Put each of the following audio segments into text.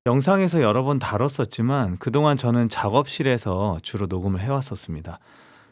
영상에서 여러 번 다뤘었지만 그동안 저는 작업실에서 주로 녹음을 해왔었습니다.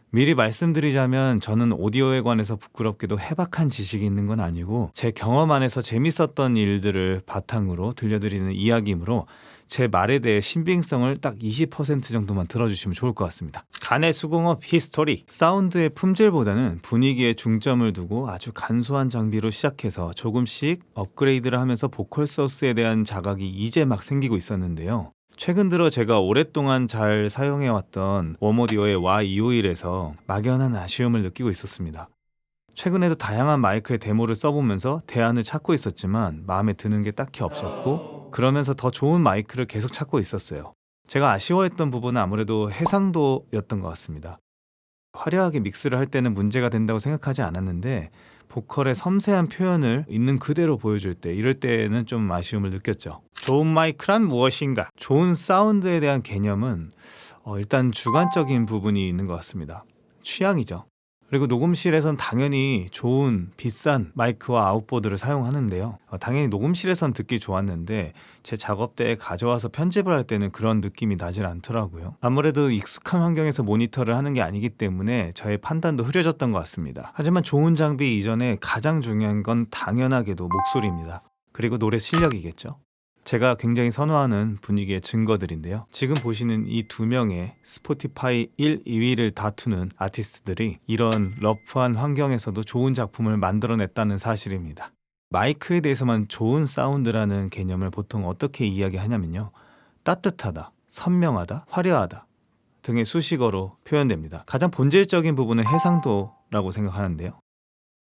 미리 말씀드리자면 저는 오디오에 관해서 부끄럽게도 해박한 지식이 있는 건 아니고 제 경험 안에서 재밌었던 일들을 바탕으로 들려드리는 이야기이므로 제 말에 대해 신빙성을 딱 20% 정도만 들어주시면 좋을 것 같습니다. 간의 수공업 히스토리. 사운드의 품질보다는 분위기에 중점을 두고 아주 간소한 장비로 시작해서 조금씩 업그레이드를 하면서 보컬 소스에 대한 자각이 이제 막 생기고 있었는데요. 최근 들어 제가 오랫동안 잘 사용해왔던 웜오디오의 Y251에서 막연한 아쉬움을 느끼고 있었습니다. 최근에도 다양한 마이크의 데모를 써보면서 대안을 찾고 있었지만 마음에 드는 게 딱히 없었고, 그러면서 더 좋은 마이크를 계속 찾고 있었어요. 제가 아쉬워했던 부분은 아무래도 해상도였던 것 같습니다. 화려하게 믹스를 할 때는 문제가 된다고 생각하지 않았는데 보컬의 섬세한 표현을 있는 그대로 보여줄 때, 이럴 때는 좀 아쉬움을 느꼈죠. 좋은 마이크란 무엇인가? 좋은 사운드에 대한 개념은 일단 주관적인 부분이 있는 것 같습니다. 취향이죠. 그리고 녹음실에선 당연히 좋은 비싼 마이크와 아웃보드를 사용하는데요. 당연히 녹음실에선 듣기 좋았는데 제 작업대에 가져와서 편집을 할 때는 그런 느낌이 나질 않더라고요. 아무래도 익숙한 환경에서 모니터를 하는 게 아니기 때문에 저의 판단도 흐려졌던 것 같습니다. 하지만 좋은 장비 이전에 가장 중요한 건 당연하게도 목소리입니다. 그리고 노래 실력이겠죠. 제가 굉장히 선호하는 분위기의 증거들인데요. 지금 보시는 이 두 명의 스포티파이 1, 2위를 다투는 아티스트들이 이런 러프한 환경에서도 좋은 작품을 만들어냈다는 사실입니다. 마이크에 대해서만 좋은 사운드라는 개념을 보통 어떻게 이야기하냐면요. 따뜻하다, 선명하다, 화려하다 등의 수식어로 표현됩니다. 가장 본질적인 부분은 해상도라고 생각하는데요.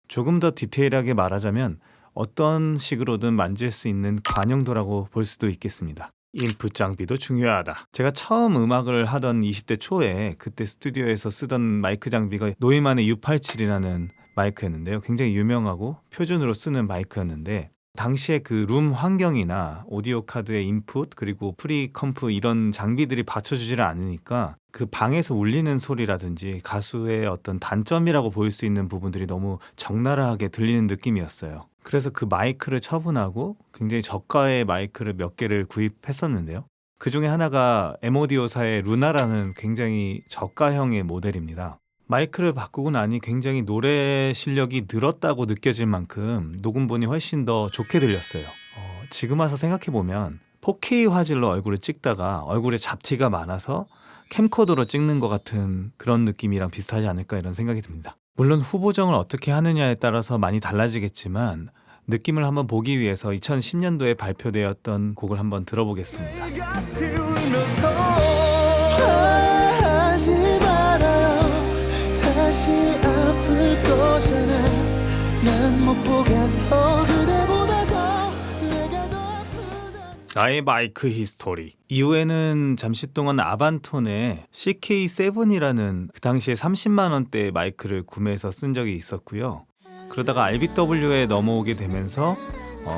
조금 더 디테일하게 말하자면 어떤 식으로든 만질 수 있는 관용도라고 볼 수도 있겠습니다. 인풋 장비도 중요하다. 제가 처음 음악을 하던 20대 초에 그때 스튜디오에서 쓰던 마이크 장비가 노이만의 U87이라는 마이크였는데요. 굉장히 유명하고 표준으로 쓰는 마이크였는데 당시에 그 룸 환경이나 오디오 카드의 인풋 그리고 프리컴프 이런 장비들이 받쳐주지를 않으니까 그 방에서 울리는 소리라든지 가수의 어떤 단점이라고 보일 수 있는 부분들이 너무 적나라하게 들리는 느낌이었어요. 그래서 그 마이크를 처분하고 굉장히 저가의 마이크를 몇 개를 구입했었는데요. 그 중에 하나가 M오디오사의 루나라는 굉장히 저가형의 모델입니다. 마이크를 바꾸고 나니 굉장히 노래 실력이 늘었다고 느껴질 만큼 녹음본이 훨씬 더 좋게 들렸어요. 지금 와서 생각해보면 4K 화질로 얼굴을 찍다가 얼굴에 잡티가 많아서 캠코더로 찍는 것 같은 그런 느낌이랑 비슷하지 않을까 이런 생각이 듭니다. 물론 후보정을 어떻게 하느냐에 따라서 많이 달라지겠지만 느낌을 한번 보기 위해서 2010년도에 발표되었던 곡을 한번 들어보겠습니다. 다시 아플 거잖아. 난 못 보겠어. 그대보다 더 내가 더 아프다. 나의 마이크 히스토리. 이후에는 잠시 동안 아반톤의 CK7이라는 그 당시에 30만 원대의 마이크를 구매해서 쓴 적이 있었고요. 그러다가 RBW에 넘어오게 되면서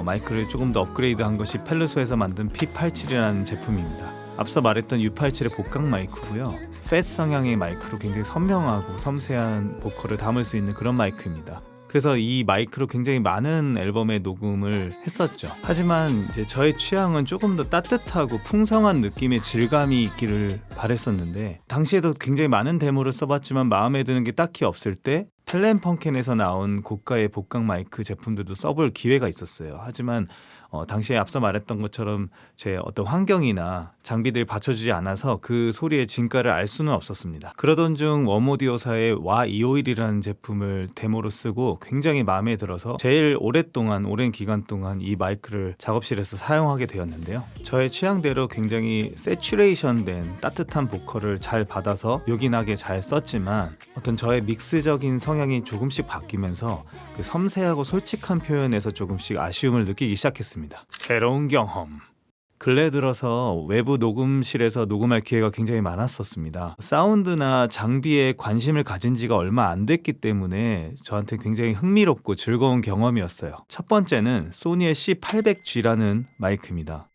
마이크를 조금 더 업그레이드한 것이 펠루소에서 만든 P87이라는 제품입니다. 앞서 말했던 U87의 복강 마이크고요. 팻 성향의 마이크로 굉장히 선명하고 섬세한 보컬을 담을 수 있는 그런 마이크입니다. 그래서 이 마이크로 굉장히 많은 앨범의 녹음을 했었죠. 하지만 이제 저의 취향은 조금 더 따뜻하고 풍성한 느낌의 질감이 있기를 바랬었는데 당시에도 굉장히 많은 데모를 써봤지만 마음에 드는 게 딱히 없을 때 텔렌펑켄에서 나온 고가의 복강 마이크 제품들도 써볼 기회가 있었어요. 하지만 당시에 앞서 말했던 것처럼 제 어떤 환경이나 장비들이 받쳐주지 않아서 그 소리의 진가를 알 수는 없었습니다. 그러던 중 웜오디오사의 Y251이라는 제품을 데모로 쓰고 굉장히 마음에 들어서 제일 오랜 기간 동안 이 마이크를 작업실에서 사용하게 되었는데요. 저의 취향대로 굉장히 세츄레이션된 따뜻한 보컬을 잘 받아서 요긴하게 잘 썼지만 어떤 저의 믹스적인 성향이 조금씩 바뀌면서 그 섬세하고 솔직한 표현에서 조금씩 아쉬움을 느끼기 시작했습니다. 새로운 경험. 근래 들어서 외부 녹음실에서 녹음할 기회가 굉장히 많았었습니다. 사운드나 장비에 관심을 가진 지가 얼마 안 됐기 때문에 저한테 굉장히 흥미롭고 즐거운 경험이었어요. 첫 번째는 소니의 C800G라는 마이크입니다.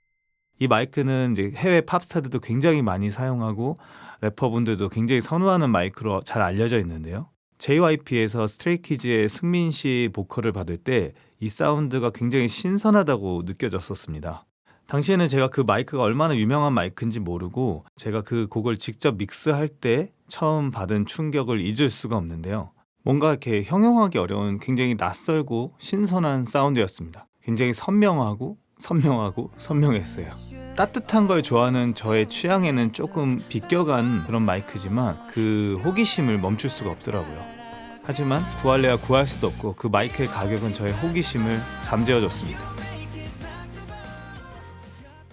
이 마이크는 이제 해외 팝스타들도 굉장히 많이 사용하고 래퍼분들도 굉장히 선호하는 마이크로 잘 알려져 있는데요. JYP에서 스트레이키즈의 승민 씨 보컬을 받을 때 이 사운드가 굉장히 신선하다고 느껴졌었습니다. 당시에는 제가 그 마이크가 얼마나 유명한 마이크인지 모르고 제가 그 곡을 직접 믹스할 때 처음 받은 충격을 잊을 수가 없는데요. 뭔가 이렇게 형용하기 어려운 굉장히 낯설고 신선한 사운드였습니다. 굉장히 선명하고 선명했어요. 따뜻한 걸 좋아하는 저의 취향에는 조금 비껴간 그런 마이크지만 그 호기심을 멈출 수가 없더라고요. 하지만 구할래야 구할 수도 없고 그 마이크의 가격은 저의 호기심을 잠재워줬습니다.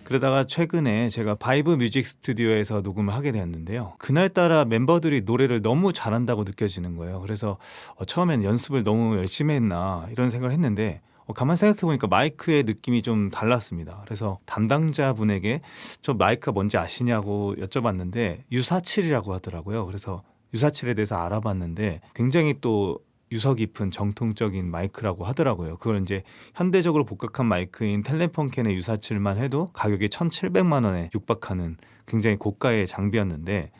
그러다가 최근에 제가 바이브 뮤직 스튜디오에서 녹음을 하게 되었는데요. 그날따라 멤버들이 노래를 너무 잘한다고 느껴지는 거예요. 그래서 처음엔 연습을 너무 열심히 했나 이런 생각을 했는데 가만 생각해보니까 마이크의 느낌이 좀 달랐습니다. 그래서 담당자분에게 저 마이크가 뭔지 아시냐고 여쭤봤는데 U47이라고 하더라고요. 그래서 U47에 대해서 알아봤는데 굉장히 또 유서 깊은 정통적인 마이크라고 하더라고요. 그걸 이제 현대적으로 복각한 마이크인 텔레폰캔의 U47만 해도 가격이 1,700만 원에 육박하는 굉장히 고가의 장비였는데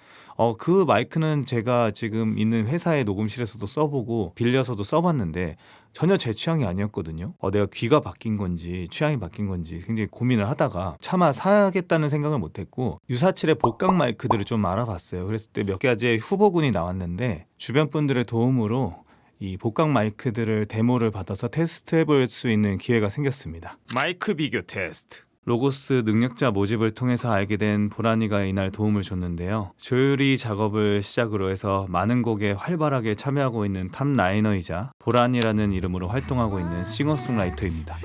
그 마이크는 제가 지금 있는 회사의 녹음실에서도 써보고 빌려서도 써봤는데 전혀 제 취향이 아니었거든요. 내가 귀가 바뀐 건지 취향이 바뀐 건지 굉장히 고민을 하다가 차마 사겠다는 생각을 못했고 U47의 복각 마이크들을 좀 알아봤어요. 그랬을 때 몇 가지의 후보군이 나왔는데 주변 분들의 도움으로 이 복각 마이크들을 데모를 받아서 테스트해볼 수 있는 기회가 생겼습니다. 마이크 비교 테스트. 로고스 능력자 모집을 통해서 알게 된 보라니가 이날 도움을 줬는데요. 조율이 작업을 시작으로 해서 많은 곡에 활발하게 참여하고 있는 탑라이너이자 보라니라는 이름으로 활동하고 있는 싱어송라이터입니다.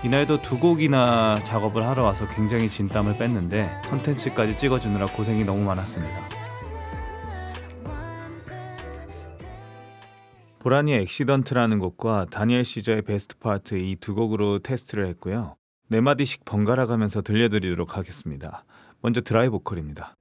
이날도 2곡이나 작업을 하러 와서 굉장히 진땀을 뺐는데 컨텐츠까지 찍어주느라 고생이 너무 많았습니다. 보라니의 액시던트라는 곡과 다니엘 시저의 베스트 파트 이 2곡으로 테스트를 했고요. 4마디씩 번갈아 가면서 들려드리도록 하겠습니다. 먼저 드라이 보컬입니다.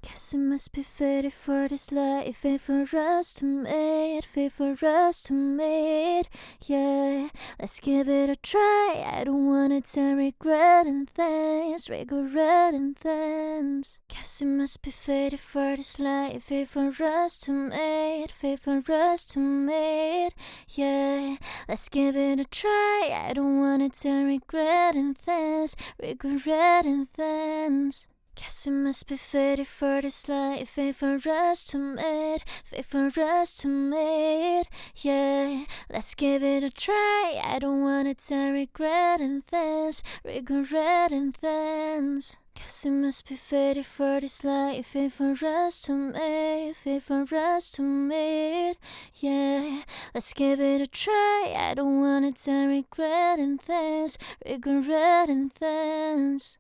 Guess it must be fitted for this life, fit for us to meet, fit for us to meet. Yeah, let's give it a try. I don't wanna tell regretting things, regretting things. Guess it must be fitted for this life, fit for us to meet, fit for us to meet. Yeah, let's give it a try. I don't wanna tell regretting things, regretting things. Guess it must be fitted for this life, fit for us to meet, fit for us to meet. Yeah, let's give it a try. I don't wanna tell regretting things, regretting things. Guess it must be fitted for this life, fit for us to meet, fit for us to meet. Yeah, let's give it a try. I don't wanna tell regretting things, regretting things.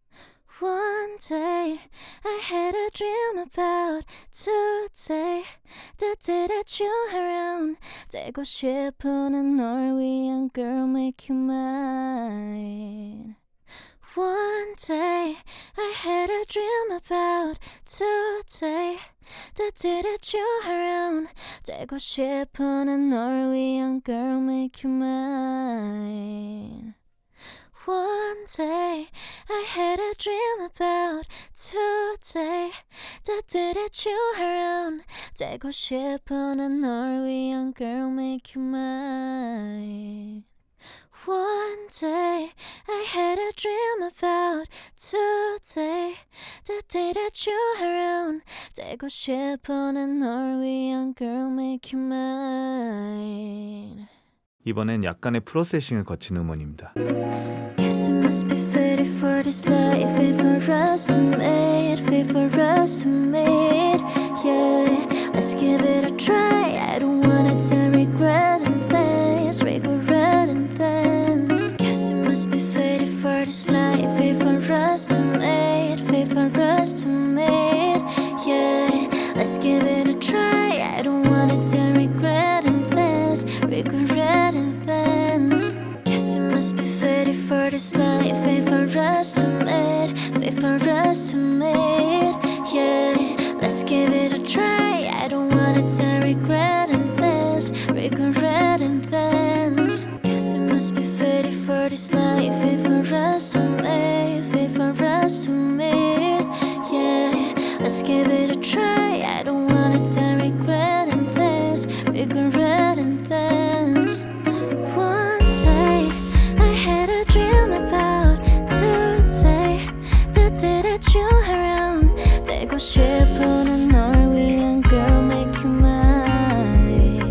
One day I had a dream about today the day that you around 되고 싶은 널 위한 girl make you mine. One day I had a dream about today the day that you around 되고 싶은 널 위한 girl make you mine. One day I had a dream about today the day that you around 되고 싶은 널 위한 girl make you mine. One day I had a dream about today the day that you around 되고 싶은 널 위한 girl make you mine. 이번엔 약간의 프로세싱을 거친 음원입니다. Guess it must be fitted for this life, fit for us to meet, fit for us to meet. Yeah, let's give it a try. I don't wanna tell regretting things, regretting things. Guess it must be fitted for this life, fit for us to meet, fit for us to meet. Yeah, let's give it a try. I don't wanna tell regretting things, regretting things. Guess it must be fitted for this life, fit for us to meet, fit for us to meet. Yeah, let's give it a try. I don't wanna tell regretting things, regretting things. Guess it must be fitted for this life, fit for us to meet, fit for us to meet. Yeah, let's give it a try. I don't wanna tell regretting things, regretting things. One day I had a dream about 되고 싶은 널 위한 girl make you mine.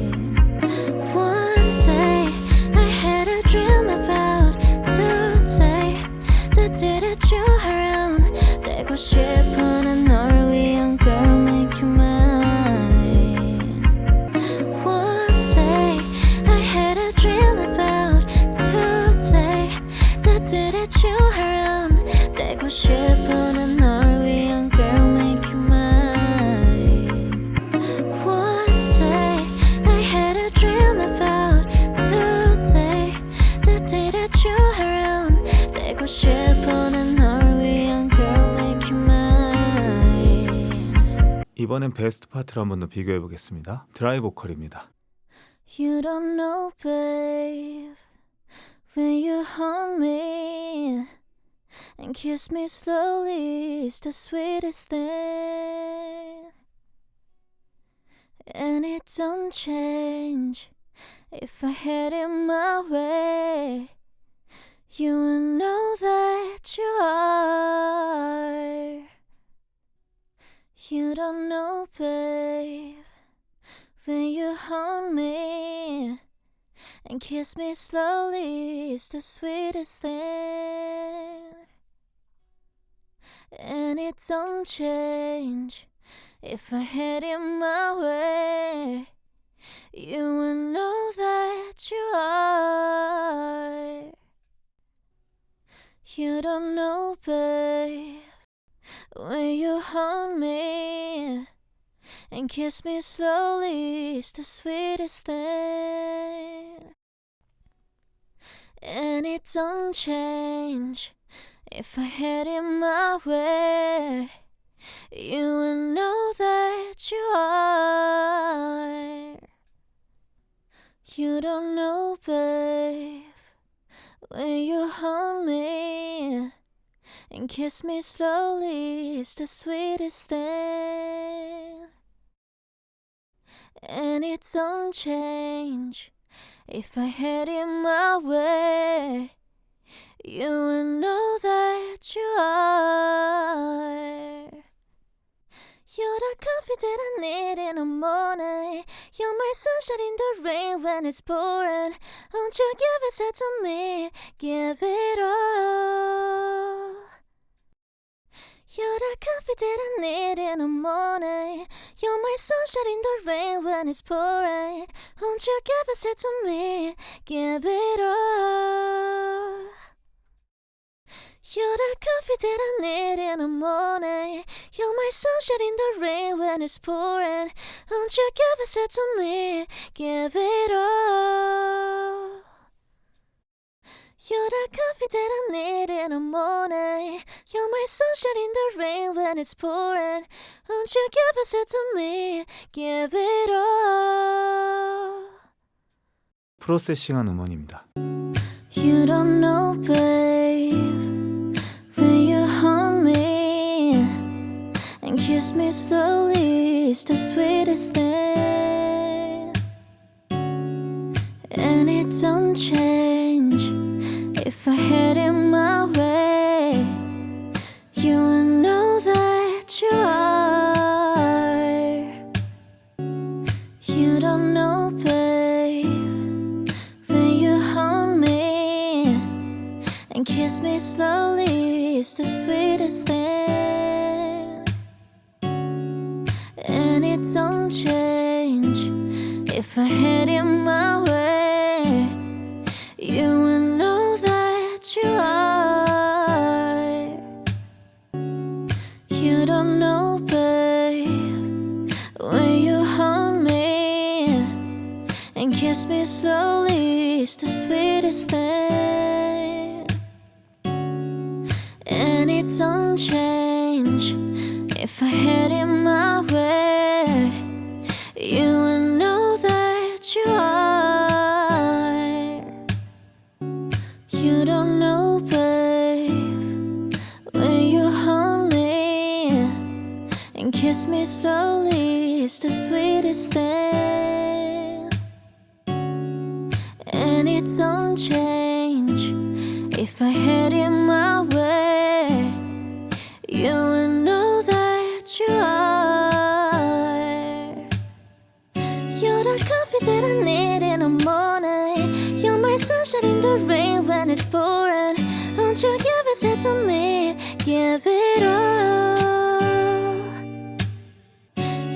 One day I had a dream about today that didn't you around 되고 싶은 널 위한 girl make you mine. One day I had a dream about today that didn't you around 되고 싶은 널 위한 girl make you mine. One day I had a dream about today that didn't you around 되고 싶은 널 위한 girl make you mine. 이번엔 베스트 파트를 한 번 더 비교해 보겠습니다. 드라이 보컬입니다. You don't know, babe, when you hold me and kiss me slowly, it's the sweetest thing. And it don't change if I had it my way. You will know that you are. You don't know, babe, when you hold me and kiss me slowly, it's the sweetest thing. And it don't change if I had it my way. You will know that you are. You don't know, babe, when you hold me and kiss me slowly, it's the sweetest thing. And it don't change if I had it my way. You will know that you are. You don't know, babe, when you hold me and kiss me slowly, it's the sweetest thing. And it don't change if I had it my way. You will know that you are. You're the coffee that I need in the morning. You're my sunshine in the rain when it's pouring. Won't you give it to me? Give it all. You're the coffee that I need in the morning. You're my sunshine in the rain when it's pouring. Won't you give it to me? Give it all. You're the coffee that I need in the morning. You're my sunshine in the rain when it's pouring. Won't you give it to me? Give it all. You're the coffee that I need in the morning. You're my sunshine in the rain when it's pouring. Won't you give it to me? Give it all. 프로세싱한 음원입니다. You don't know, babe, when you hold me and kiss me slowly, it's the sweetest thing. And it don't change if I had it my way. You will know that you are. You don't know, babe, when you hold me and kiss me slowly, it's the sweetest thing. And it don't change if I had it my way. You will know that you are. You don't know, babe, when you hold me and kiss me slowly, it's the sweetest thing. And it don't change if I had it my way. You will know that you are. You don't know, babe, when you hold me and kiss me slowly, it's the sweetest thing. And it don't change if I had it my way. You will know that you when it's pouring. Won't you give it to me? Give it all.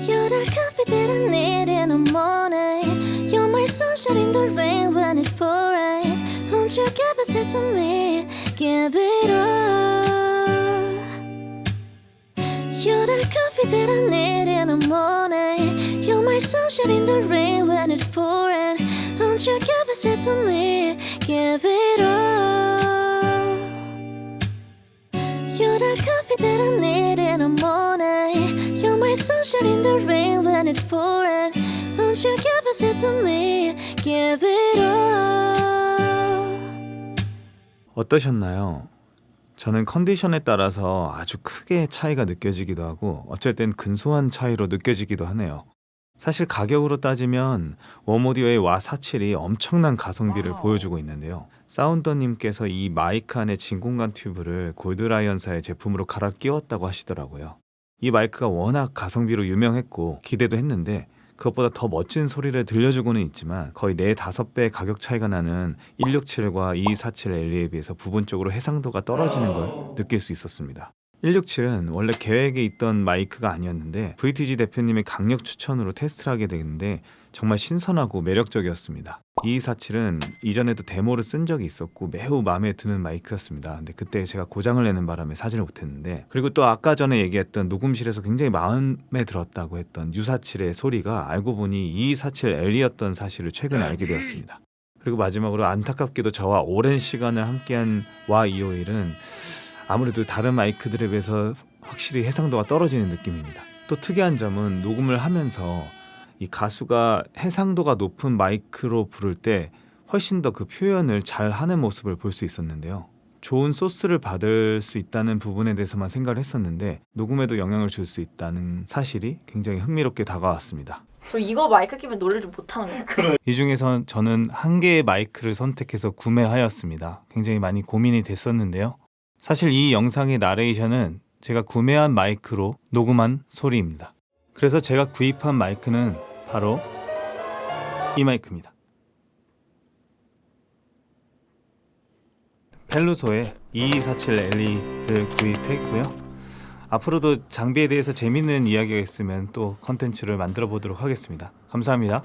You're the coffee that I need in the morning. You're my sunshine in the rain when it's pouring. Won't you give it to me? Give it all. You're the coffee that I need in the morning. You're my sunshine in the rain when it's pouring. Won't you give it to me? Give it all. You're the coffee that I need in the morning. You're my sunshine in the rain when it's pouring. Won't you give it to me? Give it all. 어떠셨나요? 저는 컨디션에 따라서 아주 크게 차이가 느껴지기도 하고 어쩔 땐 근소한 차이로 느껴지기도 하네요. 사실 가격으로 따지면 웜오디오의 와47이 엄청난 가성비를 보여주고 있는데요. 사운더님께서 이 마이크 안에 진공관 튜브를 골드라이언사의 제품으로 갈아 끼웠다고 하시더라고요. 이 마이크가 워낙 가성비로 유명했고 기대도 했는데 그것보다 더 멋진 소리를 들려주고는 있지만 거의 4-5배 가격 차이가 나는 167과 2247LE에 비해서 부분적으로 해상도가 떨어지는 걸 느낄 수 있었습니다. 167은 원래 계획에 있던 마이크가 아니었는데 VTG 대표님의 강력 추천으로 테스트를 하게 됐는데 정말 신선하고 매력적이었습니다. 2247은 이전에도 데모를 쓴 적이 있었고 매우 마음에 드는 마이크였습니다. 근데 그때 제가 고장을 내는 바람에 사지를 못했는데, 그리고 또 아까 전에 얘기했던 녹음실에서 굉장히 마음에 들었다고 했던 U47의 소리가 알고 보니 2247L이었던 사실을 최근에 알게 되었습니다. 그리고 마지막으로 안타깝게도 저와 오랜 시간을 함께한 와251은 아무래도 다른 마이크들에 비해서 확실히 해상도가 떨어지는 느낌입니다. 또 특이한 점은 녹음을 하면서 이 가수가 해상도가 높은 마이크로 부를 때 훨씬 더 그 표현을 잘 하는 모습을 볼 수 있었는데요. 좋은 소스를 받을 수 있다는 부분에 대해서만 생각을 했었는데 녹음에도 영향을 줄 수 있다는 사실이 굉장히 흥미롭게 다가왔습니다. 저 이거 마이크 끼면 노래를 좀 못하는 거예요. 이 중에서 저는 한 개의 마이크를 선택해서 구매하였습니다. 굉장히 많이 고민이 됐었는데요. 사실 이 영상의 나레이션은 제가 구매한 마이크로 녹음한 소리입니다. 그래서 제가 구입한 마이크는 바로 이 마이크입니다. 펠루소의 2247LE를 구입했고요. 앞으로도 장비에 대해서 재밌는 이야기가 있으면 또 컨텐츠를 만들어 보도록 하겠습니다. 감사합니다.